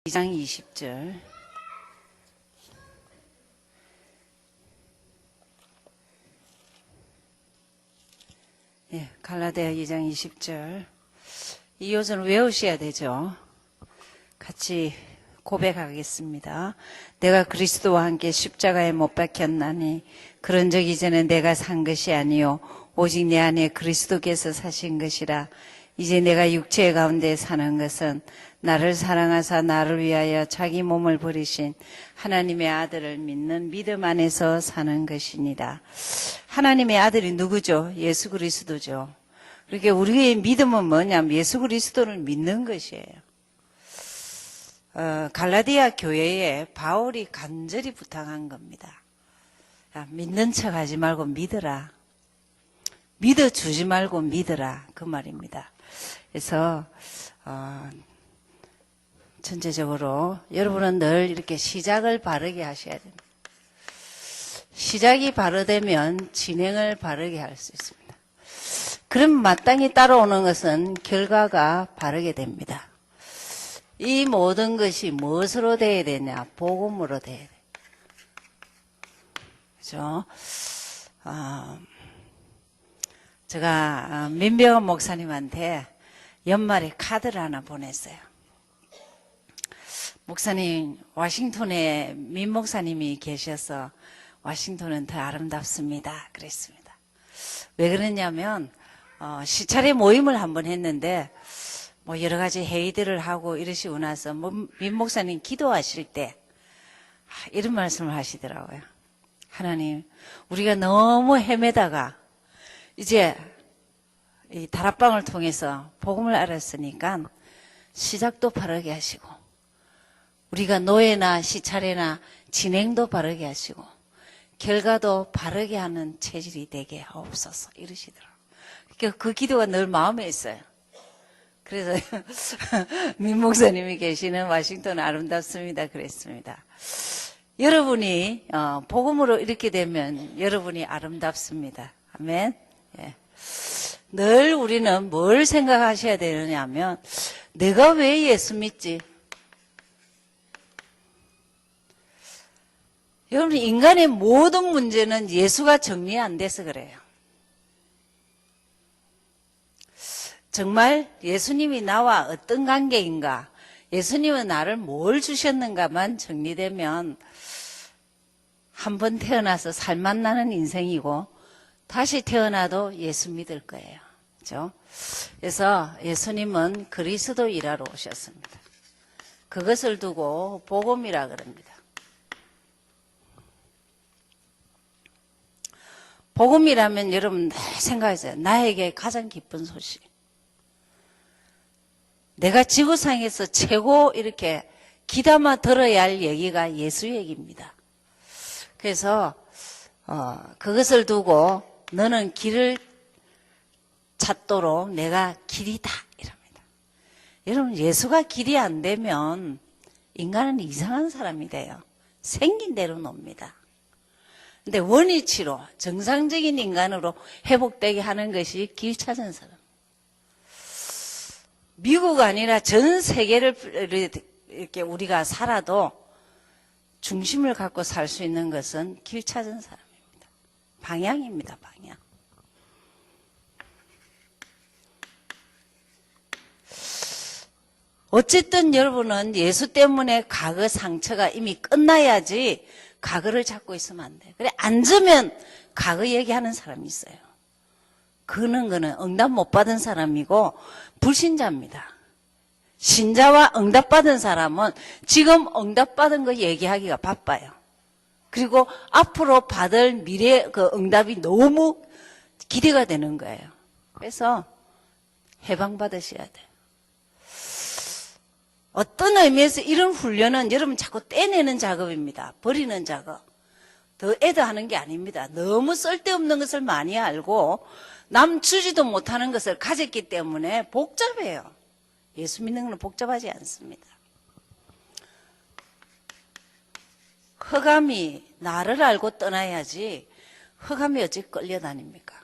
2장 20절. 갈라디아 2장 20절. 이 요절은 외우셔야 되죠. 같이 고백하겠습니다. 내가 그리스도와 함께 십자가에 못 박혔나니 그런적 이제는 내가 산 것이 아니요 오직 내 안에 그리스도께서 사신 것이라. 이제 내가 육체 가운데 사는 것은 나를 사랑하사 나를 위하여 자기 몸을 버리신 하나님의 아들을 믿는 믿음 안에서 사는 것이니라. 하나님의 아들이 누구죠? 예수 그리스도죠. 그러니까 우리의 믿음은 뭐냐면 예수 그리스도를 믿는 것이에요. 갈라디아 교회에 바울이 간절히 부탁한 겁니다. 야, 믿는 척 하지 말고 믿어라. 믿어주지 말고 믿어라. 그 말입니다. 그래서 전체적으로 여러분은 늘 이렇게 시작을 바르게 하셔야 됩니다. 시작이 바르되면 진행을 바르게 할 수 있습니다. 그럼 마땅히 따라오는 것은 결과가 바르게 됩니다. 이 모든 것이 무엇으로 돼야 되냐? 복음으로 돼야 돼요. 그죠? 제가 민병헌 목사님한테 연말에 카드를 하나 보냈어요. 목사님, 워싱턴에 민 목사님이 계셔서 워싱턴은 더 아름답습니다. 그랬습니다. 왜 그러냐면 시차례 모임을 한번 했는데 뭐 여러 가지 회의들을 하고 이러시고 나서 민 목사님 기도하실 때 이런 말씀을 하시더라고요. 하나님, 우리가 너무 헤매다가 이제 이 다락방을 통해서 복음을 알았으니까 시작도 바르게 하시고 우리가 노예나 시차례나 진행도 바르게 하시고 결과도 바르게 하는 체질이 되게 하옵소서 이러시더라고요. 그러니까 그 기도가 늘 마음에 있어요. 그래서 민 목사님이 계시는 워싱턴 아름답습니다 그랬습니다. 여러분이 복음으로 이렇게 되면 여러분이 아름답습니다. 아멘. 예. 늘 우리는 뭘 생각하셔야 되느냐 하면 내가 왜 예수 믿지? 여러분, 인간의 모든 문제는 예수가 정리 안 돼서 그래요. 정말 예수님이 나와 어떤 관계인가, 예수님은 나를 뭘 주셨는가만 정리되면 한 번 태어나서 살만 나는 인생이고 다시 태어나도 예수 믿을 거예요. 그렇죠? 그래서 예수님은 그리스도 일하러 오셨습니다. 그것을 두고 복음이라 그럽니다. 복음이라면 여러분 생각하세요. 나에게 가장 기쁜 소식. 내가 지구상에서 최고 이렇게 귀담아 들어야 할 얘기가 예수 얘기입니다. 그래서 그것을 두고 너는 길을 찾도록 내가 길이다 이럽니다. 여러분, 예수가 길이 안 되면 인간은 이상한 사람이 돼요. 생긴 대로 놉니다. 근데 원위치로 정상적인 인간으로 회복되게 하는 것이 길 찾은 사람. 미국 아니라 전 세계를 이렇게 우리가 살아도 중심을 갖고 살 수 있는 것은 길 찾은 사람입니다. 방향입니다. 방향. 어쨌든 여러분은 예수 때문에 과거 상처가 이미 끝나야지 과거를 잡고 있으면 안 돼요. 그래, 앉으면 과거 얘기하는 사람이 있어요. 그는 응답 못 받은 사람이고 불신자입니다. 신자와 응답받은 사람은 지금 응답받은 거 얘기하기가 바빠요. 그리고 앞으로 받을 미래 그 응답이 너무 기대가 되는 거예요. 그래서 해방받으셔야 돼요. 어떤 의미에서 이런 훈련은 여러분 자꾸 떼내는 작업입니다. 버리는 작업. 더 애도하는 게 아닙니다. 너무 쓸데없는 것을 많이 알고 남 주지도 못하는 것을 가졌기 때문에 복잡해요. 예수 믿는 건 복잡하지 않습니다. 흑암이 나를 알고 떠나야지 흑암이 어찌 끌려다닙니까?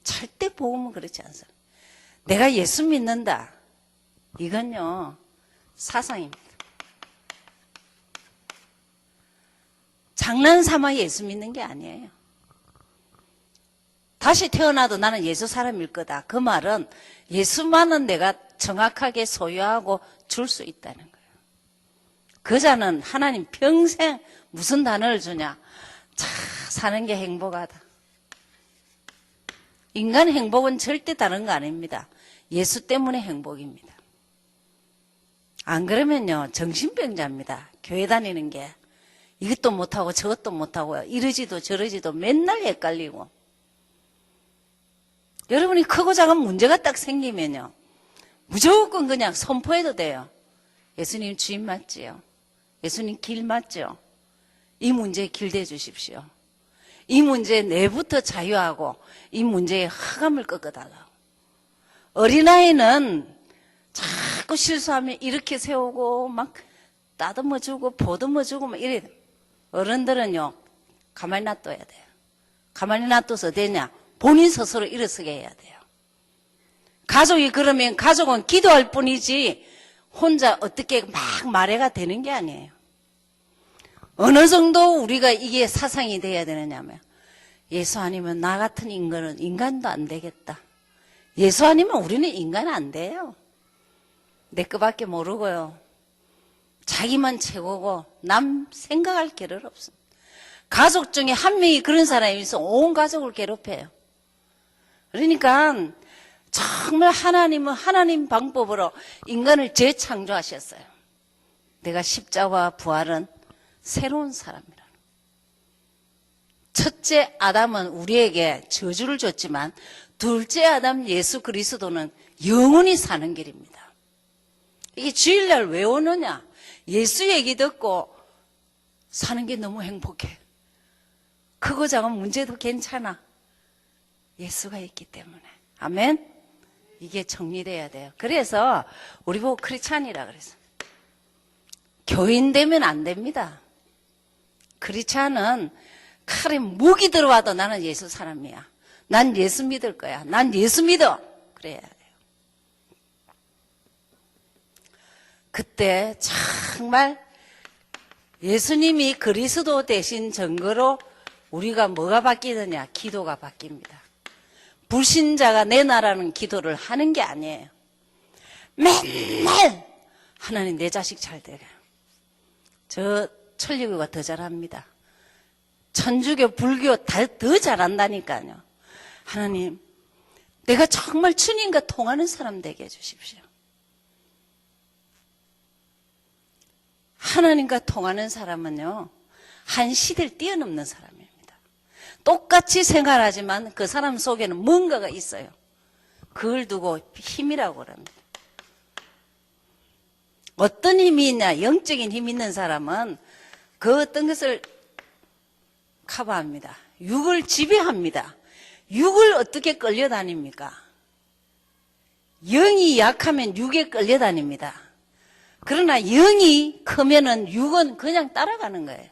절대 복음은 그렇지 않습니다. 내가 예수 믿는다. 이건요 사상입니다. 장난삼아 예수 믿는 게 아니에요. 다시 태어나도 나는 예수 사람일 거다. 그 말은 예수만은 내가 정확하게 소유하고 줄 수 있다는 거예요. 그 자는 하나님 평생 무슨 단어를 주냐? 자, 사는 게 행복하다. 인간 행복은 절대 다른 거 아닙니다. 예수 때문에 행복입니다. 안 그러면요, 정신병자입니다. 교회 다니는 게. 이것도 못하고 저것도 못하고 이러지도 저러지도 맨날 헷갈리고. 여러분이 크고 작은 문제가 딱 생기면요, 무조건 그냥 선포해도 돼요. 예수님 주인 맞지요? 예수님 길 맞죠? 이 문제에 길 대주십시오. 이 문제에 내부터 자유하고 이 문제에 흑암을 꺾어달라고. 어린아이는 자꾸 실수하면 이렇게 세우고 막 따듬어주고 보듬어주고 막 이래. 어른들은요, 가만히 놔둬야 돼요. 가만히 놔둬서 되냐? 본인 스스로 일어서게 해야 돼요. 가족이 그러면 가족은 기도할 뿐이지 혼자 어떻게 막 말해가 되는 게 아니에요. 어느 정도 우리가 이게 사상이 돼야 되느냐면, 예수 아니면 나 같은 인간은 인간도 안 되겠다. 예수 아니면 우리는 인간 안 돼요. 내 거밖에 모르고요. 자기만 최고고 남 생각할 겨를 없습니다. 가족 중에 한 명이 그런 사람이 있어 온 가족을 괴롭혀요. 그러니까 정말 하나님은 하나님 방법으로 인간을 재창조하셨어요. 내가 십자가와 부활은 새로운 사람이라. 첫째 아담은 우리에게 저주를 줬지만 둘째 아담 예수 그리스도는 영원히 사는 길입니다. 이게 주일날 왜 오느냐? 예수 얘기 듣고 사는 게 너무 행복해. 크고 작은 문제도 괜찮아. 예수가 있기 때문에. 아멘? 이게 정리돼야 돼요. 그래서 우리 보고 크리스찬이라 그래서. 교인 되면 안 됩니다. 크리스찬은 칼에 목이 들어와도 나는 예수 사람이야. 난 예수 믿을 거야. 난 예수 믿어. 그래야 돼요. 그때 정말 예수님이 그리스도 되신 증거로 우리가 뭐가 바뀌느냐? 기도가 바뀝니다. 불신자가 내 나라는 기도를 하는 게 아니에요. 맨날 하나님 내 자식 잘 되게. 저 천리교가 더 잘합니다. 천주교, 불교 더 잘한다니까요. 하나님, 내가 정말 주님과 통하는 사람 되게 해주십시오. 하나님과 통하는 사람은요, 한 시대를 뛰어넘는 사람입니다. 똑같이 생활하지만 그 사람 속에는 뭔가가 있어요. 그걸 두고 힘이라고 합니다. 어떤 힘이 있냐? 영적인 힘이 있는 사람은 그 어떤 것을 커버합니다. 육을 지배합니다. 육을 어떻게 끌려다닙니까? 영이 약하면 육에 끌려다닙니다. 그러나 영이 크면은 육은 그냥 따라가는 거예요.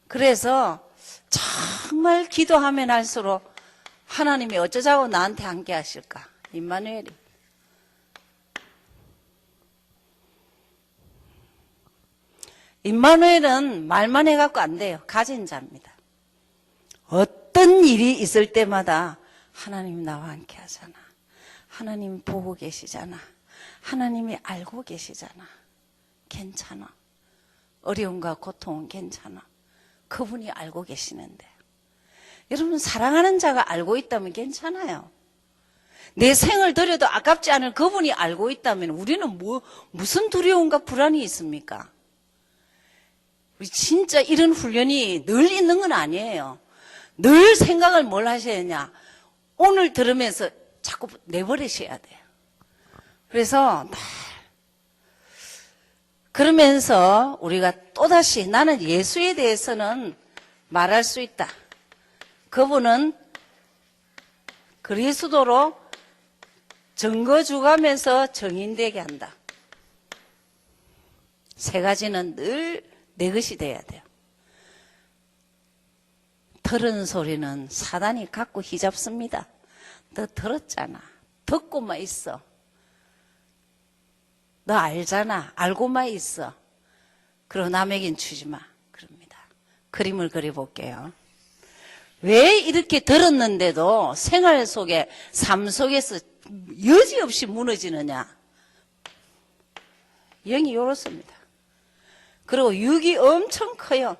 그래서 정말 기도하면 할수록 하나님이 어쩌자고 나한테 함께 하실까? 임마누엘이. 임마누엘은 말만 해갖고 안 돼요. 가진 자입니다. 어떤 일이 있을 때마다 하나님이 나와 함께 하잖아. 하나님이 보고 계시잖아. 하나님이 알고 계시잖아. 괜찮아. 어려움과 고통은 괜찮아. 그분이 알고 계시는데. 여러분, 사랑하는 자가 알고 있다면 괜찮아요. 내 생을 들여도 아깝지 않을 그분이 알고 있다면 우리는 무슨 두려움과 불안이 있습니까? 우리 진짜 이런 훈련이 늘 있는 건 아니에요. 늘 생각을 뭘 하셔야 하냐. 오늘 들으면서 자꾸 내버리셔야 돼요. 그래서 그러면서 우리가 또다시 나는 예수에 대해서는 말할 수 있다. 그분은 그리스도로 증거 주가면서 정인되게 한다. 세 가지는 늘 내 것이 돼야 돼요. 들은 소리는 사단이 갖고 휘잡습니다. 너 들었잖아. 듣고만 있어. 너 알잖아. 알고만 있어. 그리고 남에겐 주지 마. 그럽니다. 그림을 그려볼게요. 왜 이렇게 들었는데도 생활 속에, 삶 속에서 여지없이 무너지느냐? 영이 이렇습니다. 그리고 육이 엄청 커요.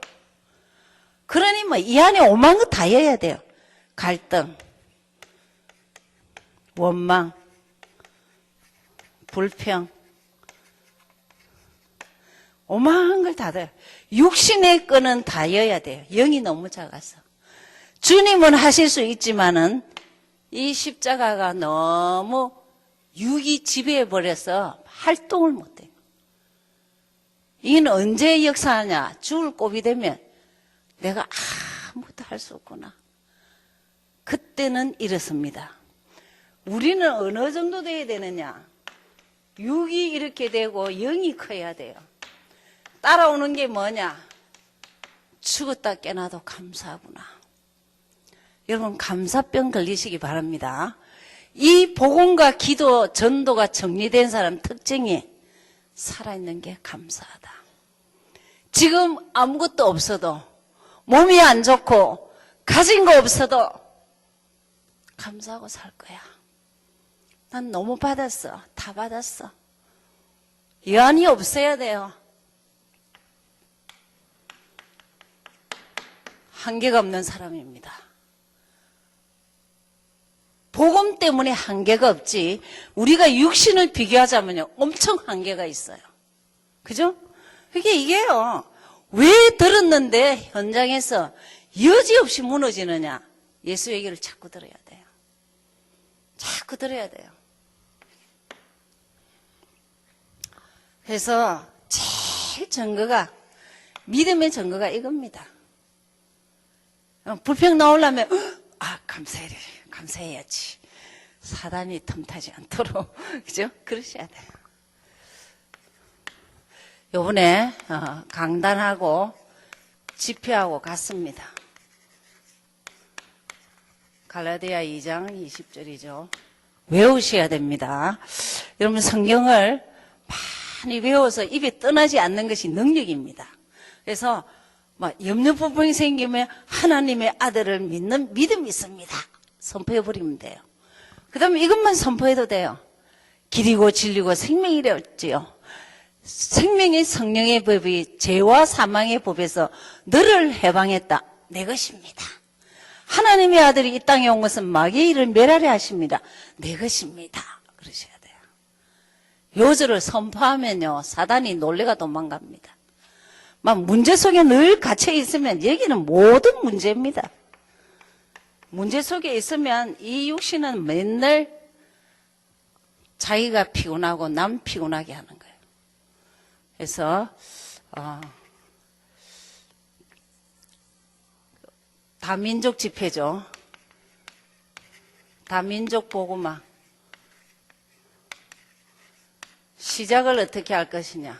그러니 뭐 이 안에 오만 거 다 여야 돼요. 갈등, 원망, 불평, 오만 걸 다 돼요. 육신의 끈은 다 여야 돼요. 영이 너무 작아서. 주님은 하실 수 있지만은 이 십자가가 너무 육이 지배해버려서 활동을 못해요. 이는 언제 역사하냐? 죽을 곱이 되면 내가 아무것도 할 수 없구나. 그때는 이렇습니다. 우리는 어느 정도 돼야 되느냐? 육이 이렇게 되고 영이 커야 돼요. 따라오는 게 뭐냐? 죽었다 깨나도 감사하구나. 여러분 감사병 걸리시기 바랍니다. 이 복음과 기도, 전도가 정리된 사람 특징이 살아있는 게 감사하다. 지금 아무것도 없어도, 몸이 안 좋고 가진 거 없어도 감사하고 살 거야. 난 너무 받았어. 다 받았어. 여한이 없어야 돼요. 한계가 없는 사람입니다. 복음 때문에 한계가 없지, 우리가 육신을 비교하자면요 엄청 한계가 있어요. 그죠? 이게요, 왜 들었는데 현장에서 여지없이 무너지느냐? 예수 얘기를 자꾸 들어야 돼요. 자꾸 들어야 돼요. 그래서 제일 증거가, 믿음의 증거가 이겁니다. 불평 나오려면 감사해야지. 사단이 틈타지 않도록 그죠? 그러셔야 돼요. 요번에 강단하고 집회하고 갔습니다. 갈라디아 2장 20절이죠. 외우셔야 됩니다. 여러분 성경을 많이 외워서 입에 떠나지 않는 것이 능력입니다. 그래서 염려 불평이 생기면 하나님의 아들을 믿는 믿음이 있습니다. 선포해버리면 돼요. 그 다음에 이것만 선포해도 돼요. 길이고 진리고 생명이랬지요. 생명의 성령의 법이 죄와 사망의 법에서 너를 해방했다. 내 것입니다. 하나님의 아들이 이 땅에 온 것은 마귀의 일을 멸하려 하십니다. 내 것입니다. 그러셔야 돼요. 요절을 선포하면요 사단이 놀래가 도망갑니다. 문제 속에 늘 갇혀 있으면 여기는 모든 문제입니다. 문제 속에 있으면 이 육신은 맨날 자기가 피곤하고 남 피곤하게 하는 거예요. 그래서 다민족 집회죠. 다민족 복음화. 시작을 어떻게 할 것이냐.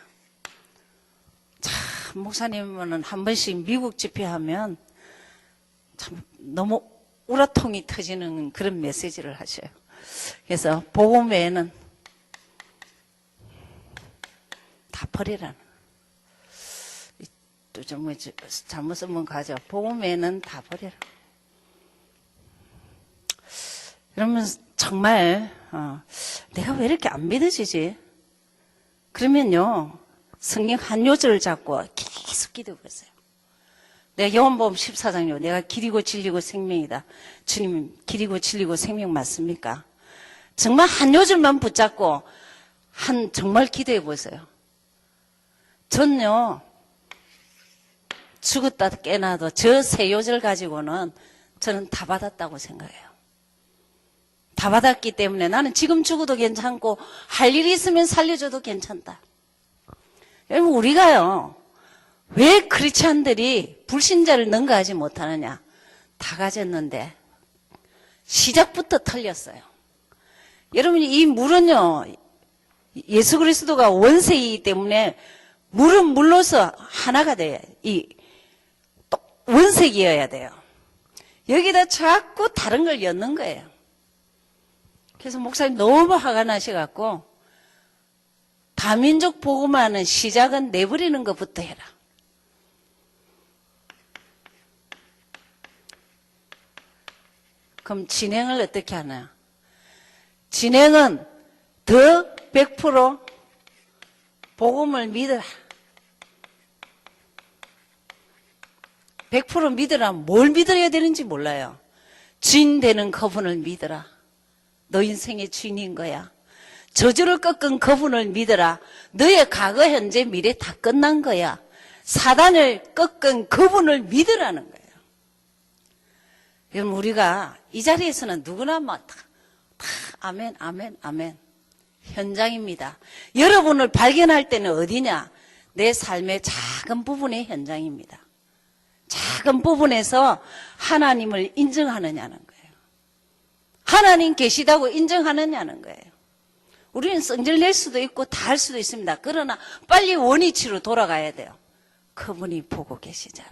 참 목사님은 한 번씩 미국 집회하면 참 너무 우라통이 터지는 그런 메시지를 하셔요. 그래서 복음 외에는 다 버리라는. 또 좀 잘못 쓰면 가죠. 복음 외에는 다 버려라. 그러면 정말 내가 왜 이렇게 안 믿어지지? 그러면요 성경 한 요절을 잡고 계속 기도해 보세요. 내가 요한복음 14장요. 내가 길이고 진리고 생명이다. 주님 길이고 진리고 생명 맞습니까? 정말 한 요절만 붙잡고 정말 기도해 보세요. 전요 죽었다 깨나도 저 세 요절 가지고는 저는 다 받았다고 생각해요. 다 받았기 때문에 나는 지금 죽어도 괜찮고 할 일이 있으면 살려줘도 괜찮다. 여러분 우리가요 왜 크리스찬들이 불신자를 능가하지 못하느냐. 다 가졌는데 시작부터 틀렸어요. 여러분 이 물은요 예수 그리스도가 원세이기 때문에 물은 물로서 하나가 돼요. 원색이어야 돼요. 여기다 자꾸 다른 걸 엮는 거예요. 그래서 목사님 너무 화가 나셔갖고 다민족 복음화는 시작은 내버리는 것부터 해라. 그럼 진행을 어떻게 하나? 진행은 더 100% 복음을 믿어라. 100% 믿으라. 뭘 믿어야 되는지 몰라요. 주인 되는 그분을 믿어라. 너 인생의 주인인 거야. 저주를 꺾은 그분을 믿어라. 너의 과거, 현재, 미래 다 끝난 거야. 사단을 꺾은 그분을 믿으라는 거예요. 여러분, 우리가 이 자리에서는 누구나 다 아멘, 아멘, 아멘. 현장입니다. 여러분을 발견할 때는 어디냐? 내 삶의 작은 부분의 현장입니다. 작은 부분에서 하나님을 인정하느냐는 거예요. 하나님 계시다고 인정하느냐는 거예요. 우리는 성질 낼 수도 있고 다 할 수도 있습니다. 그러나 빨리 원위치로 돌아가야 돼요. 그분이 보고 계시잖아.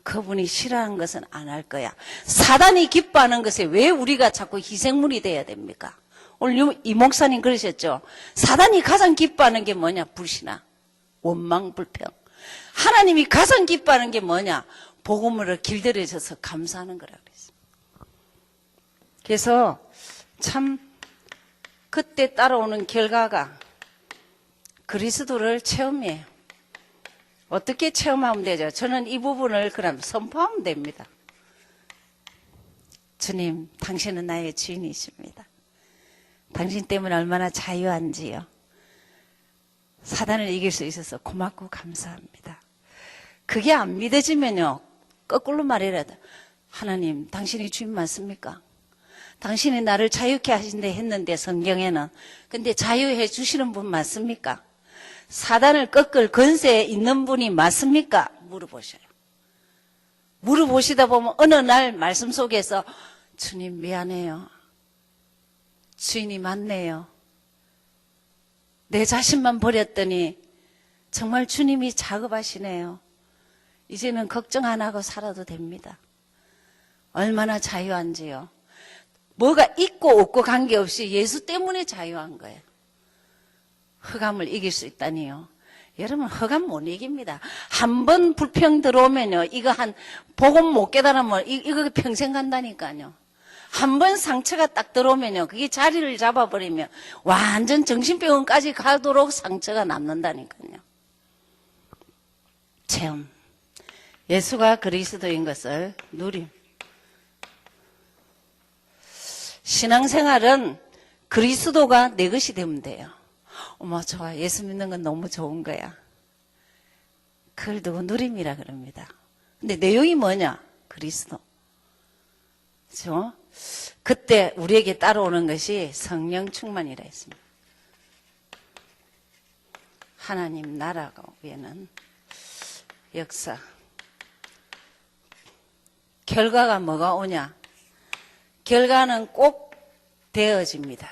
그분이 싫어하는 것은 안 할 거야. 사단이 기뻐하는 것에 왜 우리가 자꾸 희생물이 돼야 됩니까? 오늘 이 목사님 그러셨죠. 사단이 가장 기뻐하는 게 뭐냐? 불신앙, 원망, 불평. 하나님이 가장 기뻐하는 게 뭐냐? 복음으로 길들여져서 감사하는 거라고 그랬습니다. 그래서 참 그때 따라오는 결과가 그리스도를 체험해요. 어떻게 체험하면 되죠? 저는 이 부분을 그럼 선포하면 됩니다. 주님, 당신은 나의 주인이십니다. 당신 때문에 얼마나 자유한지요. 사단을 이길 수 있어서 고맙고 감사합니다. 그게 안 믿어지면요, 거꾸로 말이라도 하나님, 당신이 주인 맞습니까? 당신이 나를 자유케 하신다 했는데 성경에는. 근데 자유해 주시는 분 맞습니까? 사단을 꺾을 권세에 있는 분이 맞습니까? 물어보셔요. 물어보시다 보면 어느 날 말씀 속에서 주님 미안해요. 주인이 맞네요. 내 자신만 버렸더니 정말 주님이 작업하시네요. 이제는 걱정 안 하고 살아도 됩니다. 얼마나 자유한지요. 뭐가 있고 없고 관계없이 예수 때문에 자유한 거예요. 흑암을 이길 수 있다니요. 여러분, 흑암 못 이깁니다. 한 번 불평 들어오면요, 이거 복음 못 깨달으면 이거 평생 간다니까요. 한 번 상처가 딱 들어오면요, 그게 자리를 잡아버리면 완전 정신병원까지 가도록 상처가 남는다니까요. 체험. 예수가 그리스도인 것을 누림. 신앙생활은 그리스도가 내 것이 되면 돼요. 어머, 좋아. 예수 믿는 건 너무 좋은 거야. 그걸 두고 누림이라 그럽니다. 근데 내용이 뭐냐? 그리스도. 그렇죠? 그때 우리에게 따라오는 것이 성령 충만이라 했습니다. 하나님 나라가 위에는 역사. 결과가 뭐가 오냐? 결과는 꼭 되어집니다.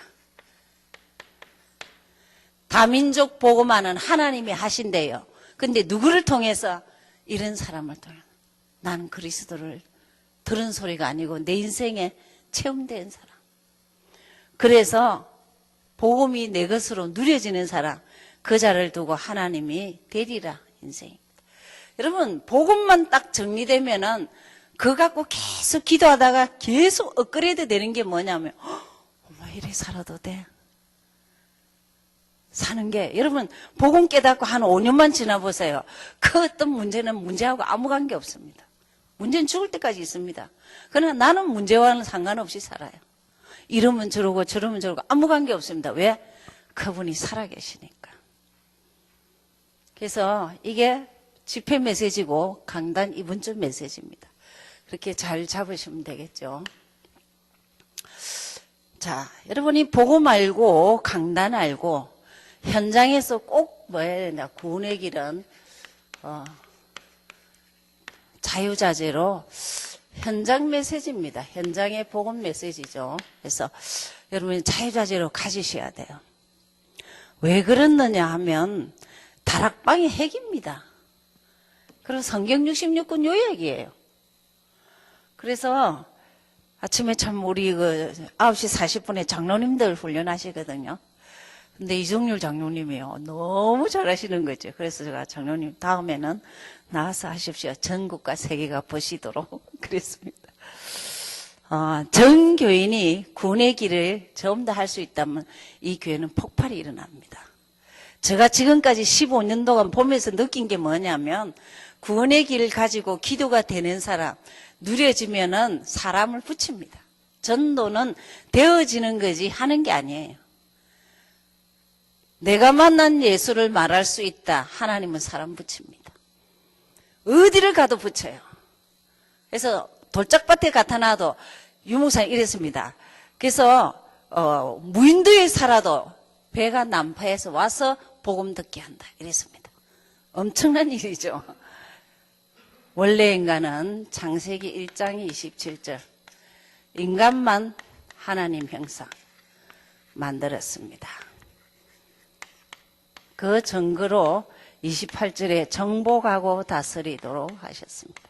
다민족 복음화는 하나님이 하신대요. 근데 누구를 통해서? 이런 사람을 통해서. 나는 그리스도를 들은 소리가 아니고 내 인생에 체험된 사람. 그래서 복음이 내 것으로 누려지는 사람, 그 자를 두고 하나님이 되리라 인생입니다. 여러분, 복음만 딱 정리되면은 그거 갖고 계속 기도하다가 계속 업그레이드 되는 게 뭐냐면, 어머, 이래 살아도 돼. 사는 게, 여러분, 복음 깨닫고 한 5년만 지나보세요. 그 어떤 문제는 문제하고 아무 관계 없습니다. 문제는 죽을 때까지 있습니다. 그러나 나는 문제와는 상관없이 살아요. 이러면 저러고 저러면 저러고 아무 관계 없습니다. 왜? 그분이 살아계시니까. 그래서 이게 집회 메시지고 강단 이번 주 메시지입니다. 그렇게 잘 잡으시면 되겠죠. 자, 여러분이 복음 알고 강단 알고 현장에서 꼭 뭐 해야 되나, 구원의 길은 자유자재로 현장 메시지입니다. 현장의 복음 메시지죠. 그래서 여러분이 자유자재로 가지셔야 돼요. 왜 그렇느냐 하면 다락방이 핵입니다. 그리고 성경 66권 요약이에요. 그래서 아침에 참 우리 9시 40분에 장로님들 훈련하시거든요. 근데 이종률 장로님이요, 너무 잘하시는 거죠. 그래서 제가 장로님 다음에는 나와서 하십시오. 전국과 세계가 보시도록 그랬습니다. 전 교인이 구원의 길을 전부 다 할 수 있다면 이 교회는 폭발이 일어납니다. 제가 지금까지 15년 동안 보면서 느낀 게 뭐냐면 구원의 길을 가지고 기도가 되는 사람 누려지면은 사람을 붙입니다. 전도는 되어지는 거지 하는 게 아니에요. 내가 만난 예수를 말할 수 있다. 하나님은 사람 붙입니다. 어디를 가도 붙여요. 그래서 돌짝밭에 나타나도 유목사님 이랬습니다. 그래서 무인도에 살아도 배가 난파해서 와서 복음 듣게 한다. 이랬습니다. 엄청난 일이죠. 원래 인간은 창세기 1장 27절 인간만 하나님 형상 만들었습니다. 그 증거로 28절에 정복하고 다스리도록 하셨습니다.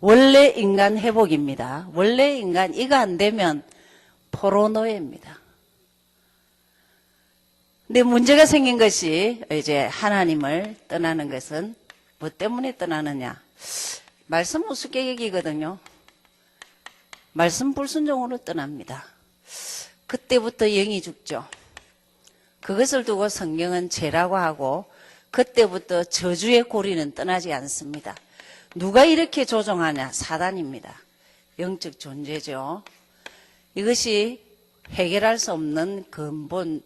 원래 인간 회복입니다. 원래 인간 이거 안 되면 포로노예입니다. 근데 문제가 생긴 것이 이제 하나님을 떠나는 것은 뭐 때문에 떠나느냐? 말씀 우습게기거든요. 말씀 불순종으로 떠납니다. 그때부터 영이 죽죠. 그것을 두고 성경은 죄라고 하고 그때부터 저주의 고리는 떠나지 않습니다. 누가 이렇게 조종하냐? 사단입니다. 영적 존재죠. 이것이 해결할 수 없는 근본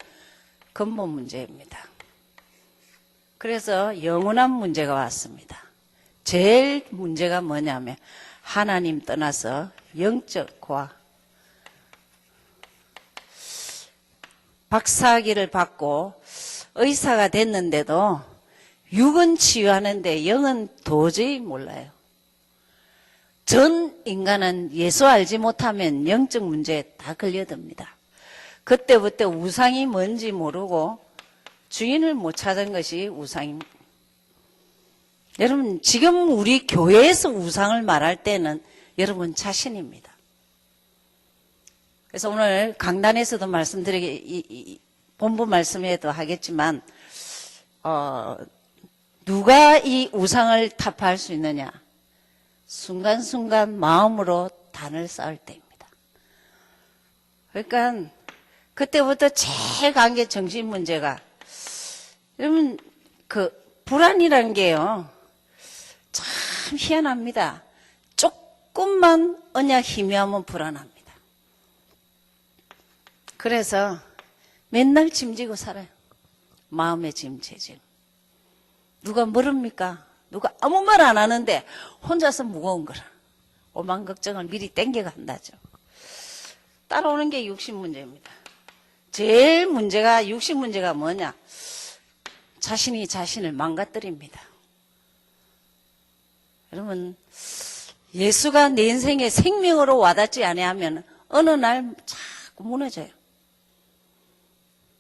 문제입니다. 그래서 영원한 문제가 왔습니다. 제일 문제가 뭐냐면 하나님 떠나서 영적과 박사학위를 받고 의사가 됐는데도 육은 치유하는데 영은 도저히 몰라요. 전 인간은 예수 알지 못하면 영적 문제에 다 걸려듭니다. 그때부터 우상이 뭔지 모르고 주인을 못 찾은 것이 우상입니다. 여러분 지금 우리 교회에서 우상을 말할 때는 여러분 자신입니다. 그래서 오늘 강단에서도 말씀드리게 본부 말씀에도 하겠지만 누가 이 우상을 타파할 수 있느냐? 순간순간 마음으로 단을 쌓을 때입니다. 그러니까 그때부터 제일 강한 게 정신 문제가 여러분 그 불안이라는 게요 참 희한합니다. 조금만 언약 희미하면 불안합니다. 그래서 맨날 짐지고 살아요. 마음의 짐 재짐. 누가 모릅니까? 누가 아무 말 안 하는데 혼자서 무거운 거라. 오만 걱정을 미리 땡겨간다죠. 따라오는 게 육신 문제입니다. 제일 문제가 육신 문제가 뭐냐? 자신이 자신을 망가뜨립니다. 여러분 예수가 내 인생에 생명으로 와닿지 아니하면 어느 날 자꾸 무너져요.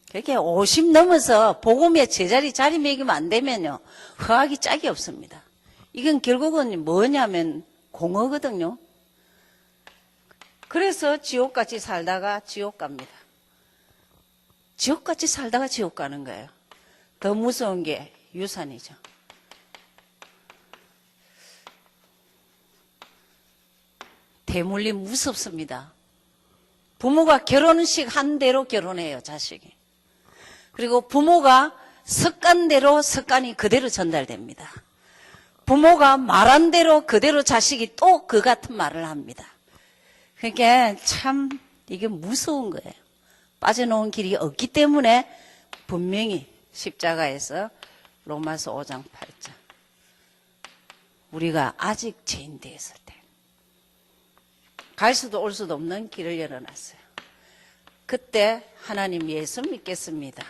그렇게 50 넘어서 복음의 제자리 자리매기면 안 되면요 허학이 짝이 없습니다. 이건 결국은 뭐냐면 공허거든요. 그래서 지옥같이 살다가 지옥 갑니다. 지옥같이 살다가 지옥 가는 거예요. 더 무서운 게 유산이죠. 대물림 무섭습니다. 부모가 결혼식 한 대로 결혼해요, 자식이. 그리고 부모가 습관대로 습관이 그대로 전달됩니다. 부모가 말한 대로 그대로 자식이 또 그 같은 말을 합니다. 그러니까 참 이게 무서운 거예요. 빠져나온 길이 없기 때문에 분명히 십자가에서 로마서 5장 8절 우리가 아직 죄인 되었을 때 갈 수도 올 수도 없는 길을 열어놨어요. 그때 하나님 예수 믿겠습니다.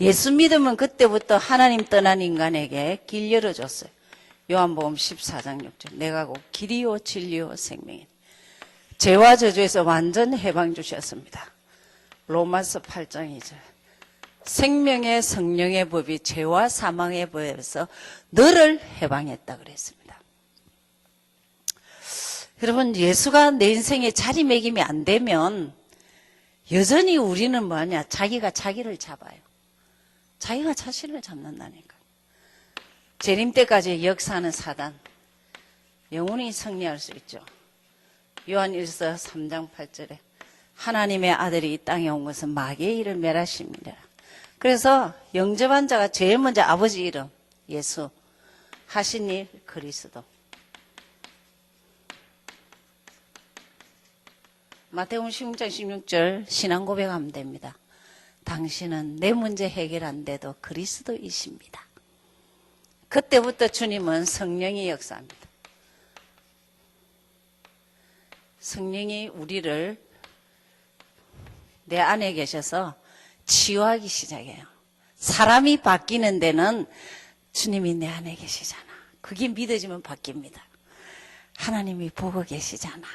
예수 믿으면 그때부터 하나님 떠난 인간에게 길 열어줬어요. 요한복음 14장 6절 내가 곧 길이요 진리요 생명이니 죄와 저주에서 완전 해방 주셨습니다. 로마서 8장 2절 생명의 성령의 법이 죄와 사망의 법에서 너를 해방했다 그랬습니다. 여러분 예수가 내 인생에 자리매김이 안 되면 여전히 우리는 뭐냐 자기가 자기를 잡아요. 자기가 자신을 잡는다니까. 재림 때까지 역사하는 사단 영원히 승리할 수 있죠. 요한일서 3장 8절에 하나님의 아들이 이 땅에 온 것은 마귀의 일을 멸하십니다. 그래서 영접한 자가 제일 먼저 아버지 이름 예수, 하신 일 그리스도. 마태복음 16장 16절 신앙 고백하면 됩니다. 당신은 내 문제 해결 안 돼도 그리스도이십니다. 그때부터 주님은 성령의 역사입니다. 성령이 우리를 내 안에 계셔서 치유하기 시작해요. 사람이 바뀌는 데는 주님이 내 안에 계시잖아. 그게 믿어지면 바뀝니다. 하나님이 보고 계시잖아.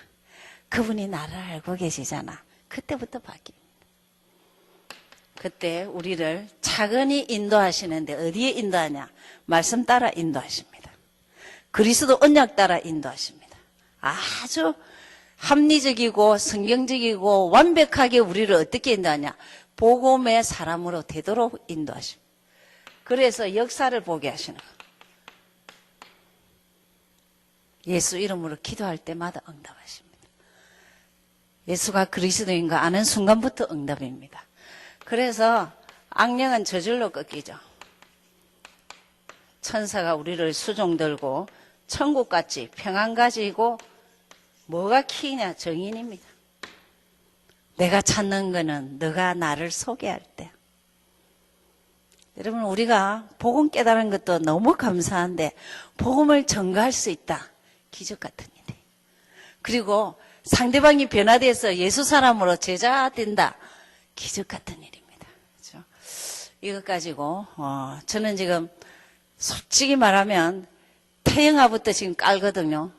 그분이 나를 알고 계시잖아. 그때부터 바뀝니다. 그때 우리를 차근히 인도하시는데 어디에 인도하냐? 말씀 따라 인도하십니다. 그리스도 언약 따라 인도하십니다. 아주 합리적이고 성경적이고 완벽하게 우리를 어떻게 인도하냐? 복음의 사람으로 되도록 인도하십니다. 그래서 역사를 보게 하시는 거예요. 예수 이름으로 기도할 때마다 응답하십니다. 예수가 그리스도인 거 아는 순간부터 응답입니다. 그래서 악령은 저절로 꺾이죠. 천사가 우리를 수종 들고 천국같이 평안 가지고 뭐가 키냐? 정인입니다. 내가 찾는 거는 너가 나를 소개할 때. 여러분 우리가 복음 깨달은 것도 너무 감사한데 복음을 전가할 수 있다. 기적 같은 일이. 그리고 상대방이 변화돼서 예수 사람으로 제자 된다. 기적 같은 일입니다. 그렇죠? 이것 가지고 저는 지금 솔직히 말하면 태영아부터 지금 깔거든요.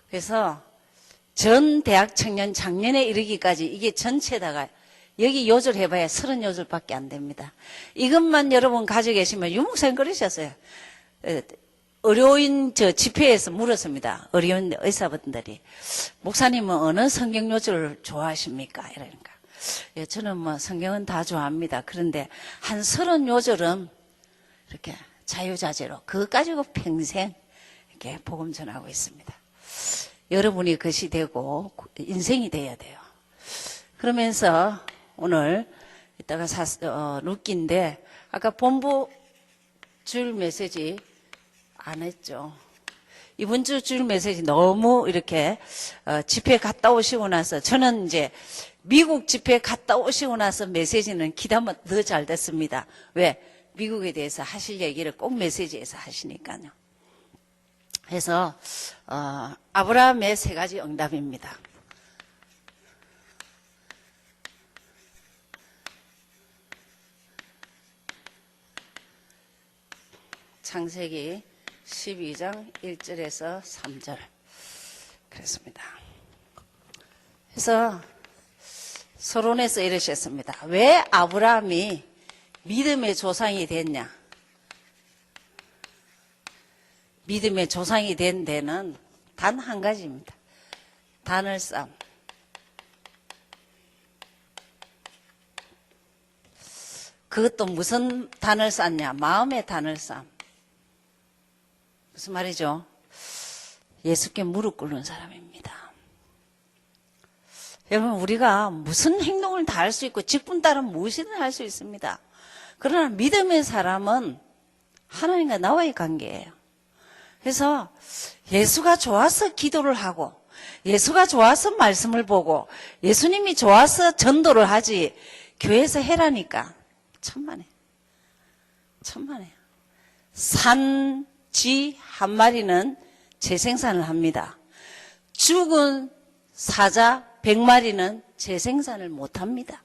그래서 전 대학 청년 작년에 이르기까지 이게 전체다가 여기 요절 해봐야 30요절밖에 안 됩니다. 이것만 여러분 가지고 계시면 유목사님 그러셨어요. 의료인 집회에서 물었습니다. 의료인 의사분들이 목사님은 어느 성경 요절을 좋아하십니까? 이러니까 저는 뭐 성경은 다 좋아합니다. 그런데 한 30요절은 이렇게 자유자재로 그거 가지고 평생 이렇게 복음 전하고 있습니다. 여러분이 그것이 되고 인생이 돼야 돼요. 그러면서 오늘 이따가 룻기인데 아까 본부 줄 메시지 안 했죠. 이번 주 줄 메시지 너무 이렇게 집회 갔다 오시고 나서 저는 이제 미국 집회 갔다 오시고 나서 메시지는 기다면 더 잘 됐습니다. 왜? 미국에 대해서 하실 얘기를 꼭 메시지에서 하시니까요. 그래서 아브라함의 3가지 응답입니다. 창세기 12장 1절에서 3절 그랬습니다. 그래서 서론에서 이러셨습니다. 왜 아브라함이 믿음의 조상이 됐냐? 믿음의 조상이 된 데는 단 한 가지입니다. 단을 쌓음. 그것도 무슨 단을 쌓냐? 마음의 단을 쌓음. 무슨 말이죠? 예수께 무릎 꿇는 사람입니다. 여러분 우리가 무슨 행동을 다 할 수 있고 직분 따른 무엇이든 할 수 있습니다. 그러나 믿음의 사람은 하나님과 나와의 관계예요. 그래서 예수가 좋아서 기도를 하고 예수가 좋아서 말씀을 보고 예수님이 좋아서 전도를 하지 교회에서 해라니까 천만에 산, 쥐 한 마리는 재생산을 합니다. 죽은 사자 100마리는 재생산을 못합니다.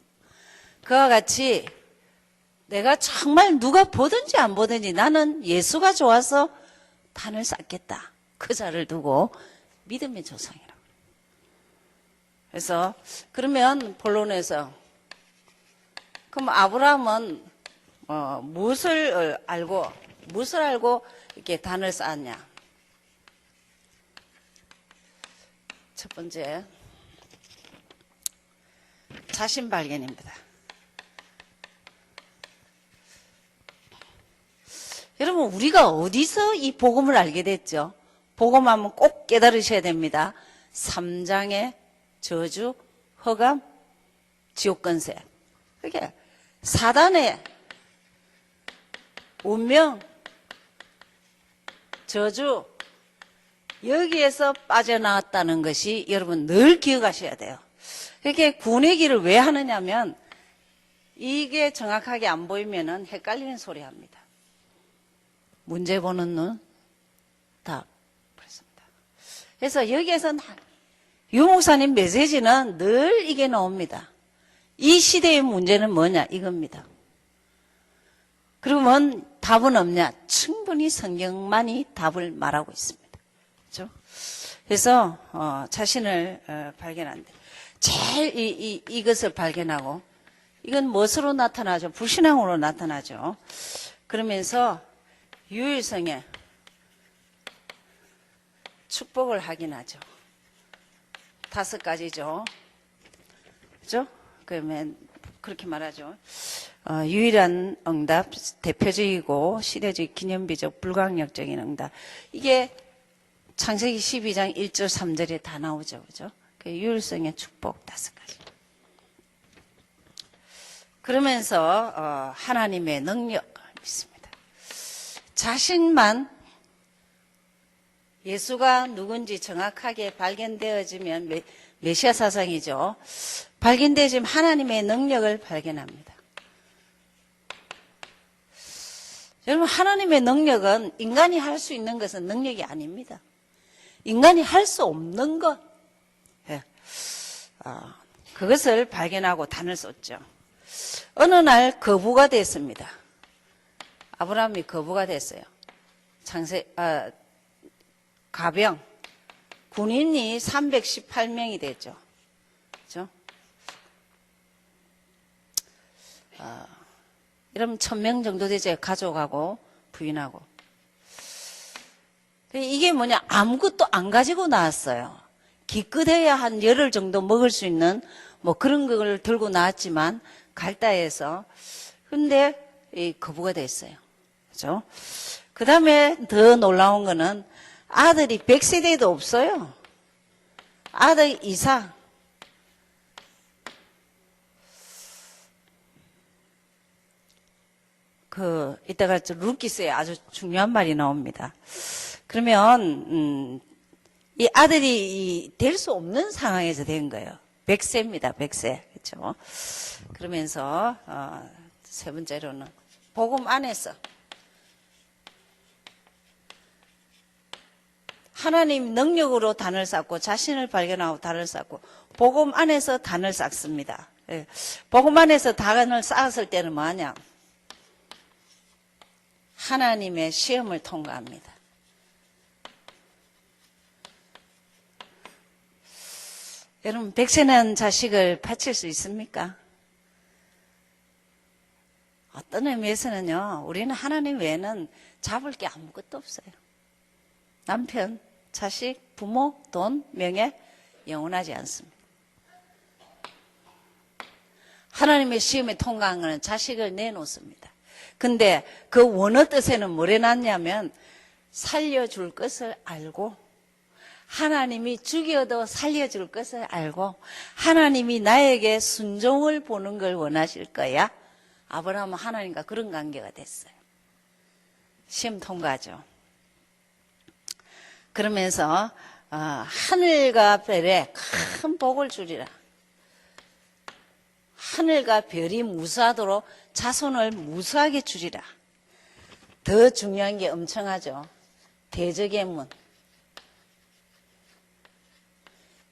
그와 같이 내가 정말 누가 보든지 안 보든지 나는 예수가 좋아서 단을 쌓겠다. 그 자를 두고 믿음의 조상이라고. 그래서 그러면 본론에서 그럼 아브라함은 무엇을 알고 이렇게 단을 쌓았냐? 첫 번째 자신 발견입니다. 여러분 우리가 어디서 이 복음을 알게 됐죠? 복음하면 꼭 깨달으셔야 됩니다. 3장의 저주, 허감, 지옥권세. 그게 사단의 운명, 저주, 여기에서 빠져나왔다는 것이 여러분 늘 기억하셔야 돼요. 이렇게 군의 길을 왜 하느냐면 이게 정확하게 안 보이면은 헷갈리는 소리 합니다. 문제 보는 눈, 답. 그렇습니다. 그래서 여기에서 유 목사님 메시지는 늘 이게 나옵니다. 이 시대의 문제는 뭐냐 이겁니다. 그러면 답은 없냐? 충분히 성경만이 답을 말하고 있습니다. 그렇죠? 그래서 자신을 발견한다. 제일 이것을 발견하고 이건 무엇으로 나타나죠? 불신앙으로 나타나죠. 그러면서 유일성의 축복을 확인하죠. 5가지죠. 그죠? 그러면 그렇게 말하죠. 유일한 응답, 대표적이고 시대적, 기념비적, 불강력적인 응답. 이게 창세기 12장 1절 3절에 다 나오죠. 그죠? 그 유일성의 축복 5가지. 그러면서 하나님의 능력을 믿습니다. 자신만 예수가 누군지 정확하게 발견되어지면 메시아 사상이죠. 발견되어지면 하나님의 능력을 발견합니다. 여러분 하나님의 능력은 인간이 할 수 있는 것은 능력이 아닙니다. 인간이 할 수 없는 것. 그것을 발견하고 단을 썼죠. 어느 날 거부가 됐습니다. 아브라함이 거부가 됐어요. 가병 군인이 318명이 됐죠. 그렇죠? 이러면 1000명 정도 되죠. 가족하고 부인하고. 이게 뭐냐? 아무것도 안 가지고 나왔어요. 기껏해야 한 열흘 정도 먹을 수 있는 뭐 그런 걸 들고 나왔지만 갈다에서. 근데 거부가 됐어요. 그죠? 그 다음에 더 놀라운 거는 아들이 100세대도 없어요. 아들 이삭. 이따가 루키스에 아주 중요한 말이 나옵니다. 그러면, 이 아들이 될 수 없는 상황에서 된 거예요. 100세입니다, 100세. 그렇죠? 그러면서, 세 번째로는, 복음 안에서, 하나님 능력으로 단을 쌓고, 자신을 발견하고 단을 쌓고, 복음 안에서 단을 쌓습니다. 예. 복음 안에서 단을 쌓았을 때는 뭐하냐? 하나님의 시험을 통과합니다. 여러분 100세는 자식을 바칠 수 있습니까? 어떤 의미에서는요. 우리는 하나님 외에는 잡을 게 아무것도 없어요. 남편, 자식, 부모, 돈, 명예 영원하지 않습니다. 하나님의 시험에 통과한 것은 자식을 내놓습니다. 근데 그 원어 뜻에는 뭐래 놨냐면 살려줄 것을 알고 하나님이 죽여도 살려줄 것을 알고 하나님이 나에게 순종을 보는 걸 원하실 거야. 아브라함은 하나님과 그런 관계가 됐어요. 시험 통과죠. 그러면서 하늘과 별에 큰 복을 주리라. 하늘과 별이 무수하도록 자손을 무수하게 주리라. 더 중요한 게 엄청하죠. 대적의 문.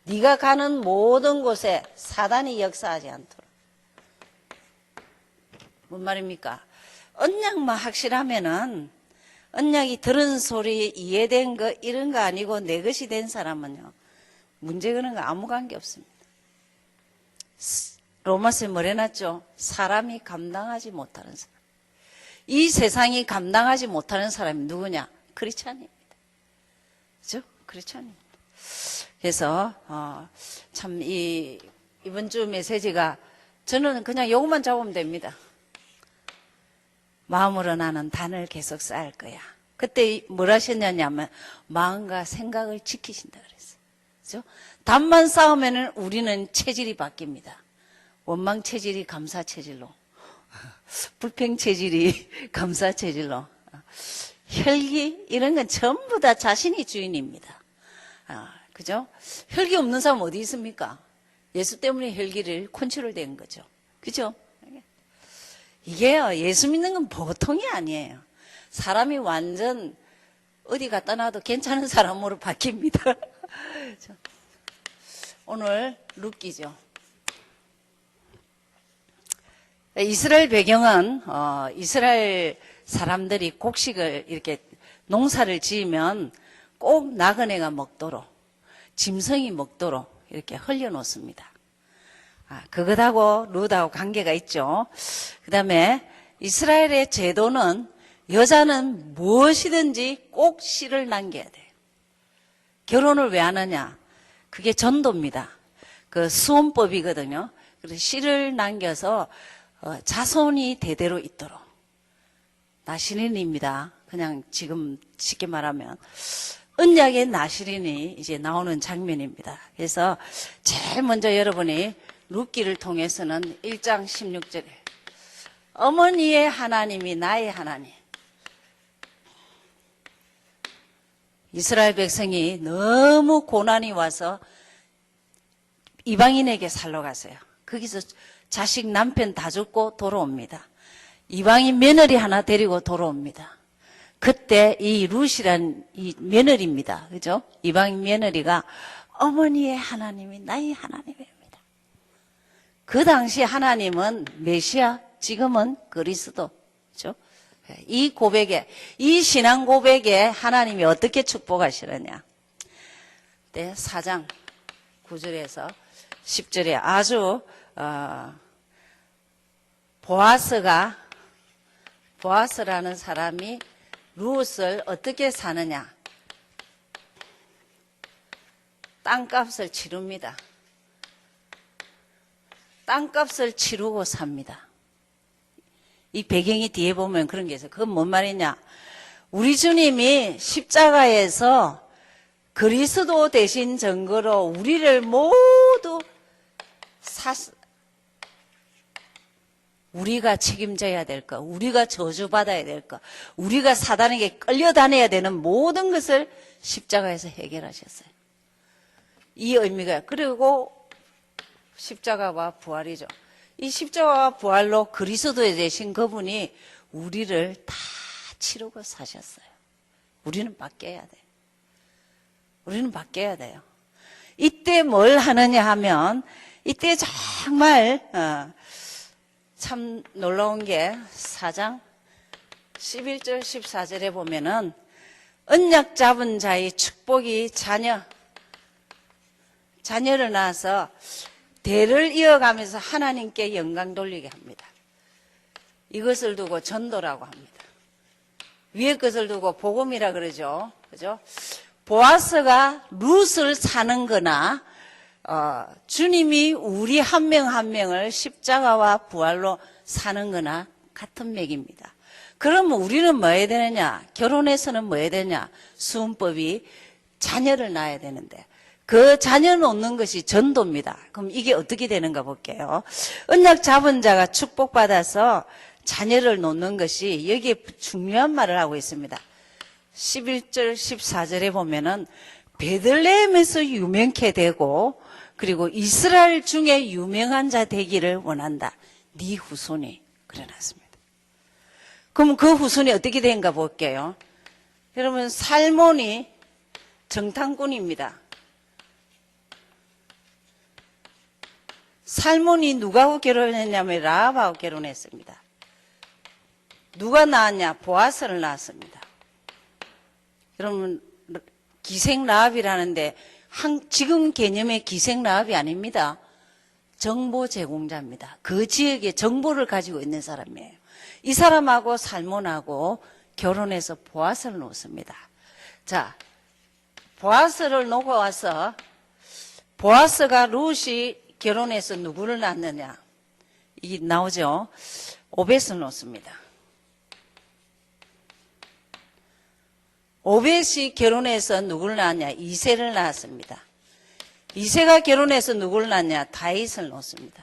네가 가는 모든 곳에 사단이 역사하지 않도록. 뭔 말입니까? 언약만 확실하면은 언약이 들은 소리 이해된 거 이런 거 아니고 내 것이 된 사람은요. 문제 그런 거 아무 관계 없습니다. 로마서에 뭐래놨죠? 사람이 감당하지 못하는 사람. 이 세상이 감당하지 못하는 사람이 누구냐? 크리스찬입니다. 그죠? 크리스찬입니다. 그래서 참 이번 주 메시지가 저는 그냥 요것만 잡으면 됩니다. 마음으로 나는 단을 계속 쌓을 거야. 그때 뭘 하셨냐면 마음과 생각을 지키신다 그랬어요. 그죠? 답만 싸우면은 우리는 체질이 바뀝니다. 원망 체질이 감사 체질로, 불평 체질이 감사 체질로, 혈기 이런 건 전부 다 자신이 주인입니다. 그죠? 혈기 없는 사람 어디 있습니까? 예수 때문에 혈기를 컨트롤된 거죠. 그죠? 이게요, 예수 믿는 건 보통이 아니에요. 사람이 완전 어디 갖다 놔도 괜찮은 사람으로 바뀝니다. 오늘 룻기죠. 이스라엘 배경은 이스라엘 사람들이 곡식을 이렇게 농사를 지으면 꼭 나그네가 먹도록, 짐승이 먹도록 이렇게 흘려놓습니다. 그것하고 룻하고 관계가 있죠. 그 다음에 이스라엘의 제도는 여자는 무엇이든지 꼭 씨를 남겨야 돼요. 결혼을 왜 하느냐? 그게 전도입니다. 그 수혼법이거든요. 그래서 씨를 남겨서 자손이 대대로 있도록. 나시린입니다. 그냥 지금 쉽게 말하면 언약의 나시린이 이제 나오는 장면입니다. 그래서 제일 먼저 여러분이 룻기를 통해서는 1장 16절에 어머니의 하나님이 나의 하나님. 이스라엘 백성이 너무 고난이 와서 이방인에게 살러 갔어요. 거기서 자식 남편 다 죽고 돌아옵니다. 이방인 며느리 하나 데리고 돌아옵니다. 그때 이 룻이란 이 며느리입니다. 그죠? 이방인 며느리가 어머니의 하나님이 나의 하나님입니다. 그 당시 하나님은 메시아, 지금은 그리스도. 그죠? 이 고백에, 이 신앙 고백에 하나님이 어떻게 축복하시느냐. 네, 4장 9절에서 10절에 아주 보아스라는 사람이 룻을 어떻게 사느냐. 땅값을 치릅니다. 땅값을 치르고 삽니다. 이 배경이 뒤에 보면 그런 게 있어요. 그건 뭔 말이냐. 우리 주님이 십자가에서 그리스도 대신 증거로 우리를 모두 우리가 책임져야 될 것, 우리가 저주받아야 될 것, 우리가 사단에게 끌려다녀야 되는 모든 것을 십자가에서 해결하셨어요. 이 의미가, 그리고 십자가와 부활이죠. 이 십자가와 부활로 그리스도에 대신 그분이 우리를 다 치르고 사셨어요. 우리는 바뀌어야 돼요. 우리는 바뀌어야 돼요. 이때 뭘 하느냐 하면, 이때 정말 참 놀라운 게 4장 11절 14절에 보면은 언약 잡은 자의 축복이 자녀를 낳아서 대를 이어가면서 하나님께 영광 돌리게 합니다. 이것을 두고 전도라고 합니다. 위에 것을 두고 복음이라 그러죠. 그죠? 보아스가 룻을 사는 거나 주님이 우리 한 명 한 명을 십자가와 부활로 사는 거나 같은 맥입니다. 그러면 우리는 뭐 해야 되느냐? 결혼해서는 뭐 해야 되냐? 수훈법이 자녀를 낳아야 되는데 그 자녀 놓는 것이 전도입니다. 그럼 이게 어떻게 되는가 볼게요. 언약 잡은 자가 축복받아서 자녀를 놓는 것이 여기에 중요한 말을 하고 있습니다. 11절 14절에 보면은 베들레헴에서 유명케 되고 그리고 이스라엘 중에 유명한 자 되기를 원한다. 네 후손이 그래놨습니다. 그럼 그 후손이 어떻게 된가 볼게요. 여러분 살몬이 정탐꾼입니다. 살몬이 누구하고 결혼했냐면 라합하고 결혼했습니다. 누가 낳았냐? 보아스를 낳았습니다. 여러분 기생 라합이라는데 지금 개념의 기생 라합이 아닙니다. 정보 제공자입니다. 그 지역에 정보를 가지고 있는 사람이에요. 이 사람하고 살몬하고 결혼해서 보아스를 놓습니다. 자, 보아스를 놓고 와서 보아스가 룻이 결혼해서 누구를 낳느냐? 이게 나오죠. 오벳을 놓습니다. 오벳이 결혼해서 누구를 낳았냐? 이새를 낳았습니다. 이새가 결혼해서 누구를 낳았냐? 다윗을 낳습니다.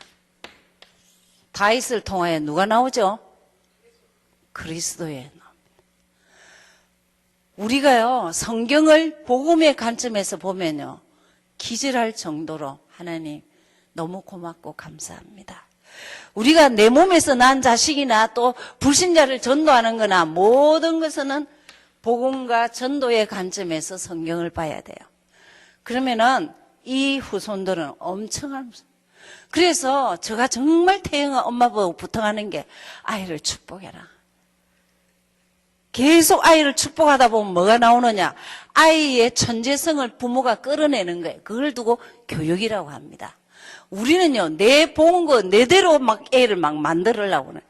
다윗을 통하여 누가 나오죠? 그리스도에 나옵니다. 우리가요, 성경을 복음의 관점에서 보면요, 기절할 정도로 하나님 너무 고맙고 감사합니다. 우리가 내 몸에서 난 자식이나 또 불신자를 전도하는 거나 모든 것은 복음과 전도의 관점에서 성경을 봐야 돼요. 그러면은 이 후손들은 엄청난, 그래서 제가 정말 태영아 엄마 보고 부탁하는 게 아이를 축복해라. 계속 아이를 축복하다 보면 뭐가 나오느냐? 아이의 천재성을 부모가 끌어내는 거예요. 그걸 두고 교육이라고 합니다. 우리는요, 내 본 거 내대로 막 애를 막 만들으려고 하는.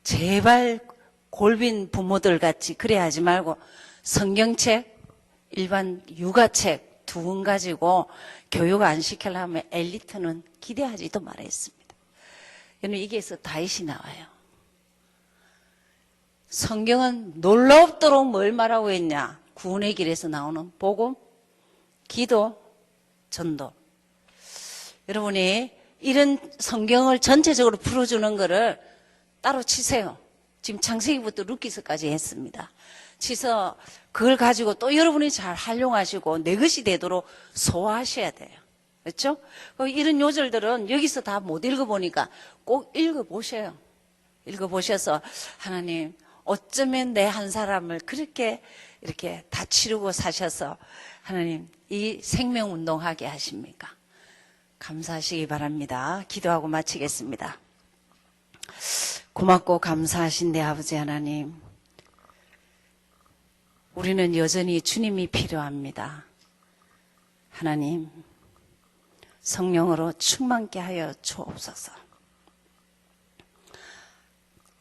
제발 골빈 부모들 같이 그래 하지 말고 성경책, 일반 육아책 두 권 가지고 교육 안 시키려면 엘리트는 기대하지도 말했습니다. 여러분, 이게서 다윗이 나와요. 성경은 놀랍도록 뭘 말하고 있냐? 구원의 길에서 나오는 복음, 기도, 전도. 여러분이 이런 성경을 전체적으로 풀어주는 거를 따로 치세요. 지금 창세기부터 룻기서까지 했습니다. 치서 그걸 가지고 또 여러분이 잘 활용하시고 내 것이 되도록 소화하셔야 돼요. 그렇죠? 이런 요절들은 여기서 다 못 읽어보니까 꼭 읽어보셔요. 읽어보셔서 하나님 어쩌면 내 한 사람을 그렇게 이렇게 다 치르고 사셔서 하나님 이 생명운동하게 하십니까? 감사하시기 바랍니다. 기도하고 마치겠습니다. 고맙고 감사하신 내 아버지 하나님, 우리는 여전히 주님이 필요합니다. 하나님, 성령으로 충만케 하여 주옵소서.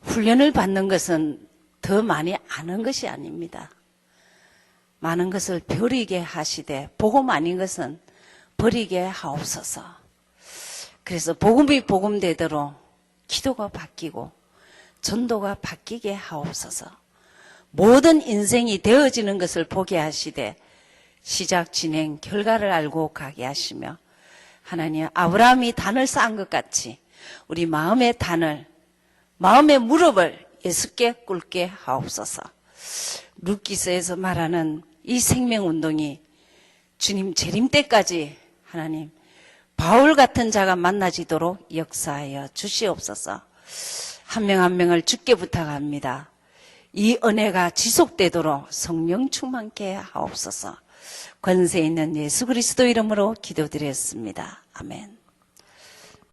훈련을 받는 것은 더 많이 아는 것이 아닙니다. 많은 것을 버리게 하시되 복음 아닌 것은 버리게 하옵소서. 그래서 복음이 복음되도록 기도가 바뀌고 전도가 바뀌게 하옵소서. 모든 인생이 되어지는 것을 보게 하시되 시작, 진행, 결과를 알고 가게 하시며 하나님, 아브라함이 단을 쌓은 것 같이 우리 마음의 단을, 마음의 무릎을 예수께 꿇게 하옵소서. 룻기서에서 말하는 이 생명운동이 주님 재림 때까지 하나님 바울 같은 자가 만나지도록 역사하여 주시옵소서. 한 명 한 명을 주께 부탁합니다. 이 은혜가 지속되도록 성령 충만케 하옵소서. 권세 있는 예수 그리스도 이름으로 기도드렸습니다. 아멘.